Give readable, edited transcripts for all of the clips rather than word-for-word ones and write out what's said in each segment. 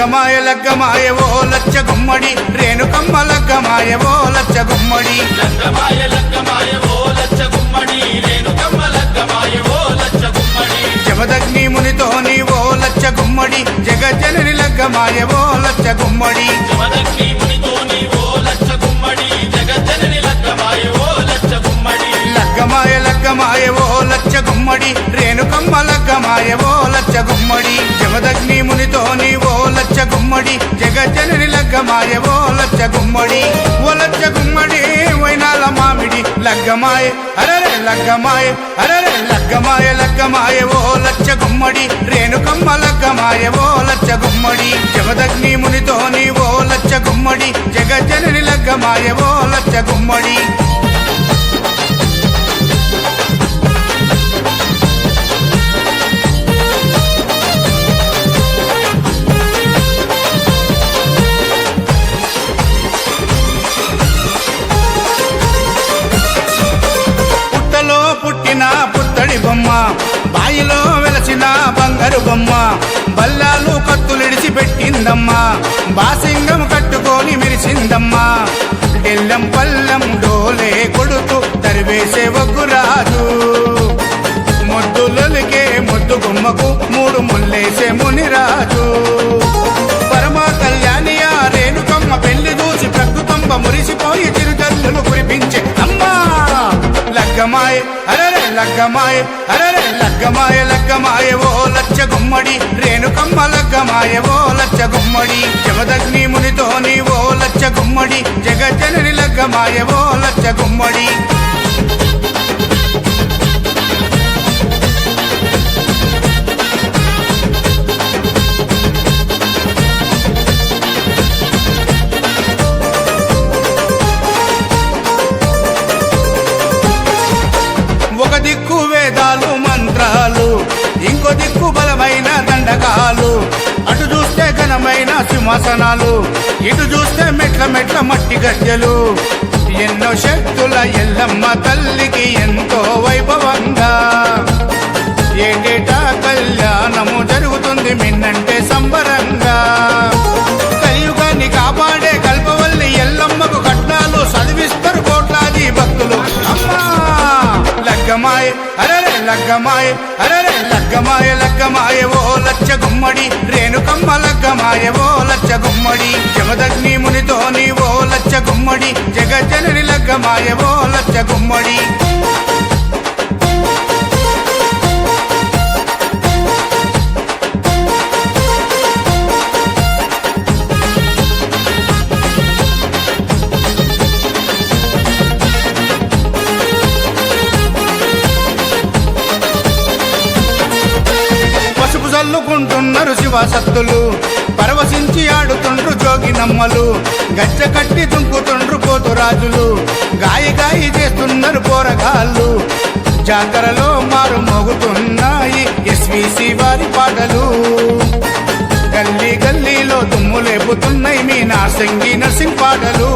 లగ్గమాయ లగ్గమాయ ఓ లచ్చ గుమ్మడి రేణుకమ్మ లగ్గమాయ ఓ లచ్చ గుమ్మడి లగ్గమాయ లగ్గమాయ ఓ లచ్చ గుమ్మడి రేణుకమ్మ లగ్గమాయ ఓ లచ్చ గుమ్మడి జమదగ్ని మునితోని ఓ లచ్చ గుమ్మడి జగజ్జనని లగ్గమాయ ఓ లచ్చ గుమ్మడి జమదగ్ని మునితోని ఓ లచ్చ గుమ్మడి జగజ్జనని లగ్గమాయ ఓ లచ్చ గుమ్మడి లగ్గమాయ లగ్గమాయ ఓ లచ్చ గుమ్మడి రేణుకమ్మ లగ్గమాయ ఓ లచ్చ గుమ్మడి జమదగ్ని మునితోని ఓ లచ్చ గుమ్మడి జగజ్జనని లగ్గమాయ ఓ లచ్చ గుమ్మడి ఓ లచ్చ గుమ్మడి వైనాల మామిడి లగ్గమాయ అరరే లగ్గమాయ అరరే లగ్గమాయ లగ్గమాయ ఓ లచ్చ గుమ్మడి రేణుకమ్మ లగ్గమాయ ఓ లచ్చ గుమ్మడి జమదగ్ని మునితోని ఓ లచ్చ గుమ్మడి జగజ్జనని లగ్గమాయ ఓ లచ్చ గుమ్మడి పుట్టిన పుత్తడి బొమ్మ బాయిలో వెలసిన బంగారు బొమ్మ బల్లాలు కత్తులిడిచి పెట్టిందమ్మా బాసింగం కట్టుకొని మెరిసిందమ్మా డెల్లం పల్లం డోలే కొడుతూ తరివేసే వగ్గురాజు మొద్దులకే మొద్దు బొమ్మకు మూడు ముల్లేసే మునిరాజు పరమ కళ్యాణియ రేణుకమ్మ పెళ్లి చూసి ప్రకృతంబ మురిసిపోయి చిరుజల్లులు కురిపించే అమ్మా లగ్గమాయ అరరే లగ్గమాయ అరరే లగ్గమాయ లగ్గమాయ ఓ లచ్చ గుమ్మడి రేణుకమ్మ లగ్గమాయ ఓ లచ్చ గుమ్మడి జమదగ్ని మునితోని ఓ లచ్చ గుమ్మడి జగజ్జనని లగ్గమాయ ఓ లచ్చ గుమ్మడి ఒక దిక్కు వేదాలు మంత్రాలు ఇంకో దిక్కు బలమైన దండకాలు అటు చూస్తే ఘనమైన సింహాసనాలు ఇటు చూస్తే మెట్ల మెట్ల మట్టి గద్దెలు ఎన్నో శక్తుల ఎల్లమ్మ తల్లికి ఎంతో వైభవంగా ఏటేటా కళ్యాణము జరుగుతుంది మిన్నంటే సంబరంగా కలియుగాన్ని కాపాడే కల్పవల్లి ఎల్లమ్మకు కట్నాలు చదివిస్తారు కోట్లాది భక్తులు అమ్మా లగ్గమాయ అరరే లగ్గమాయ అరరే లగ్గమాయ లగ్గమాయ ఓ లచ్చ గుమ్మడి రేణుకమ్మ లగ్గమాయ ఓ లచ్చ గుమ్మడి జమదగ్ని మునితోని ఓ లచ్చ గుమ్మడి జగజ్జనని లగ్గమాయ ఓ లచ్చ గుమ్మడి చల్లుకుంటున్నారు శివసత్తులు పరవశించి ఆడుతుండ్రు జోగినమ్మలు గజ్జ కట్టి దుంకుతుండ్రు పోతురాజులు గాయి గాయి చేస్తున్నారు పోరగాళ్ళు జాతరలో మారు మోగుతున్నాయి ఎస్విసి వారి పాటలు గల్లీ గల్లీలో దుమ్ము లేపుతున్నాయి మీ నార్సింగి నర్సింగ్ పాటలు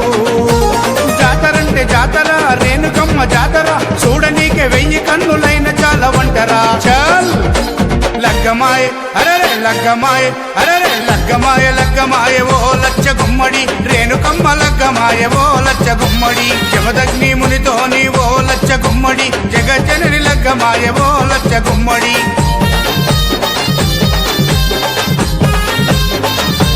జాతరంటే జాతర రేణుకమ్మ జాతర చూడనీకే 1000 కన్నులైన చాలా వంటరా చల్ లగ్గమాయ అరరే లగ్గమాయ అరరే లగ్గమాయ లగ్గమాయ ఓ లచ్చ గుమ్మడి రేణుకమ్మ లగ్గమాయ ఓ లచ్చ గుమ్మడి జమదగ్ని మునితోని ఓ లచ్చ గుమ్మడి జగజ్జనని లగ్గమాయ ఓ లచ్చ గుమ్మడి